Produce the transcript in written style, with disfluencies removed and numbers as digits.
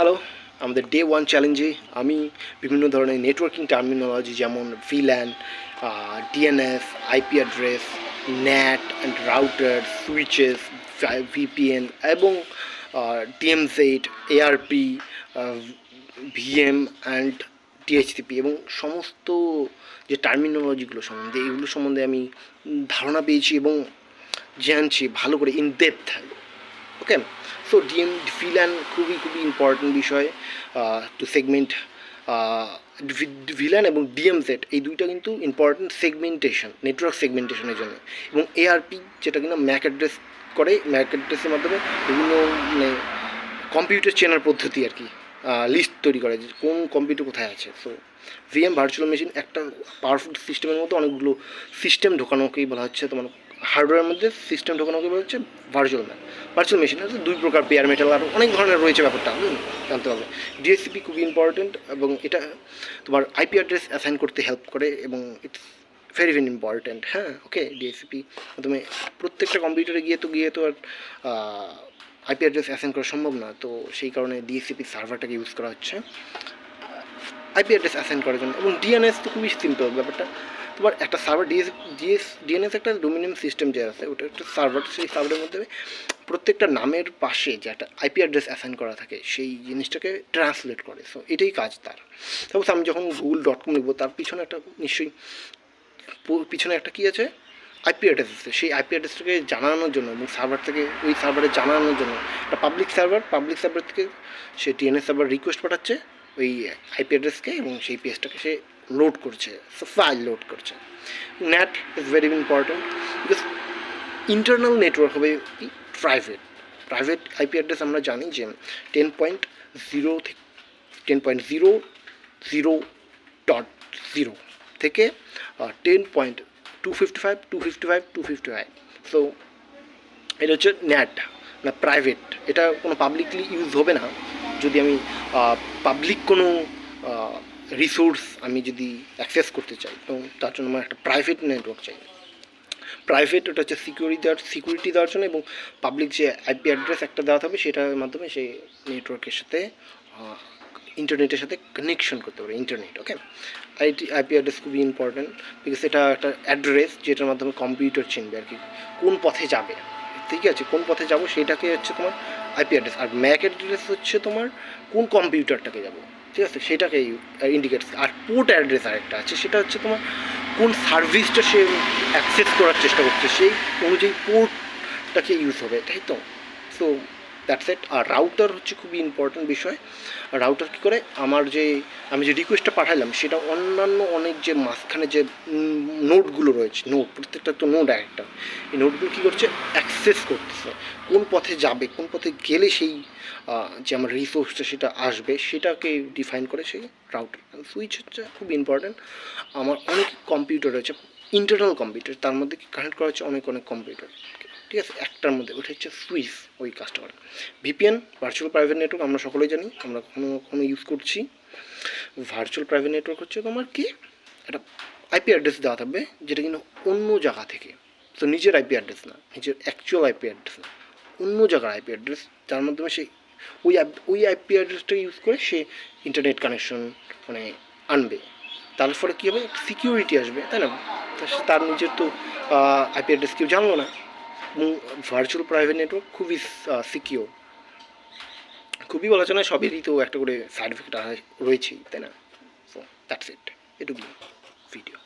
Hello, আমাদের day one চ্যালেঞ্জে আমি বিভিন্ন ধরনের নেটওয়ার্কিং টার্মিনোলজি যেমন VLAN, DNS, IP address, NAT and router, switches, VPN এবং DMZ, ARP, VM and DHCP এবং সমস্ত যে টার্মিনোলজিগুলো সম্বন্ধে এগুলো সম্বন্ধে আমি ধারণা পেয়েছি এবং জানছি ভালো করে ইন ডেপথ। ওকে, সো ভিল্যান খুবই ইম্পর্টেন্ট বিষয় টু সেগমেন্ট। ভিল্যান এবং ডিএমজেড এই দুইটা কিন্তু ইম্পর্টেন্ট সেগমেন্টেশন, নেটওয়ার্ক সেগমেন্টেশনের জন্য। এবং এআরপি যেটা কিনা ম্যাক অ্যাড্রেস করে, ম্যাক অ্যাড্রেসের মাধ্যমে বিভিন্ন মানে কম্পিউটার চেনার পদ্ধতি আর কি, লিস্ট তৈরি করে যে কোন কম্পিউটার কোথায় আছে। সো ভিএম ভার্চুয়াল মেশিন একটা পাওয়ারফুল সিস্টেমের মতো অনেকগুলো সিস্টেম ঢোকানোকেই বলা হচ্ছে, তোমার হার্ডওয়্যারের মধ্যে সিস্টেম ঢোকানোকে বলা হচ্ছে ভার্চুয়াল মেশিন আছে। দুই প্রকার, পেয়ার মেটাল আর অনেক ধরনের রয়েছে, ব্যাপারটা জানতে হবে। ডিএসসিপি খুবই ইম্পর্টেন্ট এবং এটা তোমার আইপি অ্যাড্রেস অ্যাসাইন করতে হেল্প করে এবং ইটস ভেরি ইম্পর্টেন্ট। হ্যাঁ, ওকে, ডিএসসিপি তুমি প্রত্যেকটা কম্পিউটারে গিয়ে তো আর আইপি অ্যাড্রেস অ্যাসাইন করা সম্ভব না, তো সেই কারণে ডিএসসিপি সার্ভারটাকে ইউজ করা হচ্ছে আইপি অ্যাড্রেস অ্যাসাইন করার জন্য। এবং ডিএনএস তো খুবই সিম্পল ব্যাপারটা, তোমার একটা সার্ভার ডিএনএস একটা ডোমিনিয়াম সিস্টেম যে আছে, ওটা একটা সার্ভার, সেই সার্ভারের মধ্যে প্রত্যেকটা নামের পাশে যে একটা আইপি অ্যাড্রেস অ্যাসাইন করা থাকে সেই জিনিসটাকে ট্রান্সলেট করে। সো এটাই কাজ তার। সাপোজ আমি যখন google.com লিখবো, তার পিছনে একটা নিশ্চয়ই পিছনে একটা কী আছে, আইপি অ্যাড্রেস আছে। সেই আইপি অ্যাড্রেসটাকে জানানোর জন্য এবং সার্ভার থেকে ওই সার্ভারে জানানোর জন্য একটা পাবলিক সার্ভার থেকে সে ডিএনএস সার্ভার রিকোয়েস্ট পাঠাচ্ছে ওই আইপি অ্যাড্রেসকে এবং সেই পেজটাকে সে লোড করছে, ফাইল লোড করছে। NAT is very important because internal network হবে প্রাইভেট আইপি অ্যাড্রেস আমরা জানি যে 10.0 থেকে 10.0.0 থেকে 10.255. সো এটা হচ্ছে ন্যাট না প্রাইভেট, এটা কোনো পাবলিকলি ইউজ হবে না। যদি আমি পাবলিক কোনো রিসোর্স আমি যদি অ্যাক্সেস করতে চাই, তো তার জন্য আমার একটা প্রাইভেট নেটওয়ার্ক চাই। প্রাইভেট ওটা হচ্ছে সিকিউরিটি দেওয়ার জন্য, এবং পাবলিক যে আইপি অ্যাড্রেস একটা দেওয়া হবে সেটার মাধ্যমে সেই নেটওয়ার্কের সাথে ইন্টারনেটের সাথে কানেকশন করতে পারে ইন্টারনেট। ওকে, আইপি অ্যাড্রেস খুবই ইম্পর্টেন্ট বিকজ এটা একটা অ্যাড্রেস যেটার মাধ্যমে কম্পিউটার চিনবে আর কি কোন পথে যাবে। ঠিক আছে, কোন পথে যাবো সেটাকে হচ্ছে তোমার আইপি অ্যাড্রেস, আর ম্যাক অ্যাড্রেস হচ্ছে তোমার কোন কম্পিউটারটাকে যাবো, ঠিক আছে, সেটাকে ইন্ডিকেটস। আর পোর্ট অ্যাড্রেস আরেকটা আছে, সেটা হচ্ছে তোমার কোন সার্ভিসটা সে অ্যাক্সেস করার চেষ্টা করছে সেই অনুযায়ী পোর্টটাকে ইউজ হবে, তাই তো। So that's it. আর রাউটার হচ্ছে খুবই ইম্পর্টেন্ট বিষয়। রাউটার কী করে, আমি যে রিকোয়েস্টটা পাঠালাম সেটা অন্যান্য অনেক যে মাঝখানে যে নোটগুলো রয়েছে, প্রত্যেকটা তো নোট একটা, এই নোটগুলো কী করছে, অ্যাক্সেস করতেছে কোন পথে যাবে, কোন পথে গেলে সেই যে আমার রিসোর্সটা সেটা আসবে সেটাকে ডিফাইন করে সেই রাউটার। সুইচ হচ্ছে খুব ইম্পর্ট্যান্ট। আমার অনেক কম্পিউটার রয়েছে, ইন্টারনাল কম্পিউটার, তার মধ্যে কানেক্ট করা হচ্ছে অনেক কম্পিউটার, ঠিক আছে, একটার মধ্যে ওটা হচ্ছে সুইচ, ওই কাজটা করে। ভিপিএন ভার্চুয়াল প্রাইভেট নেটওয়ার্ক আমরা সকলেই জানি, আমরা কখনো ইউজ করছি। ভার্চুয়াল প্রাইভেট নেটওয়ার্ক হচ্ছে তোমার কি একটা আইপি অ্যাড্রেস দেওয়া থাকবে যেটা কিন্তু অন্য জায়গা থেকে, তো নিজের আইপি অ্যাড্রেস না, নিজের অ্যাকচুয়াল আইপি অ্যাড্রেস না, অন্য জায়গার আইপি অ্যাড্রেস, যার মাধ্যমে সে ওই আইপি অ্যাড্রেসটা ইউজ করে সে ইন্টারনেট কানেকশন মানে আনবে। তার ফলে কী হবে, সিকিউরিটি আসবে, তাই না। তার নিজের তো আইপি অ্যাড্রেস কেউ জানলো না। এবং ভার্চুয়াল প্রাইভেট নেটওয়ার্ক খুবই সিকিউর, খুবই বলা যায় না, সবেরই তো একটা করে সার্টিফিকেট রয়েছেই, তাই না। সো দ্যাটস ইট, এটুকুই ভিডিও।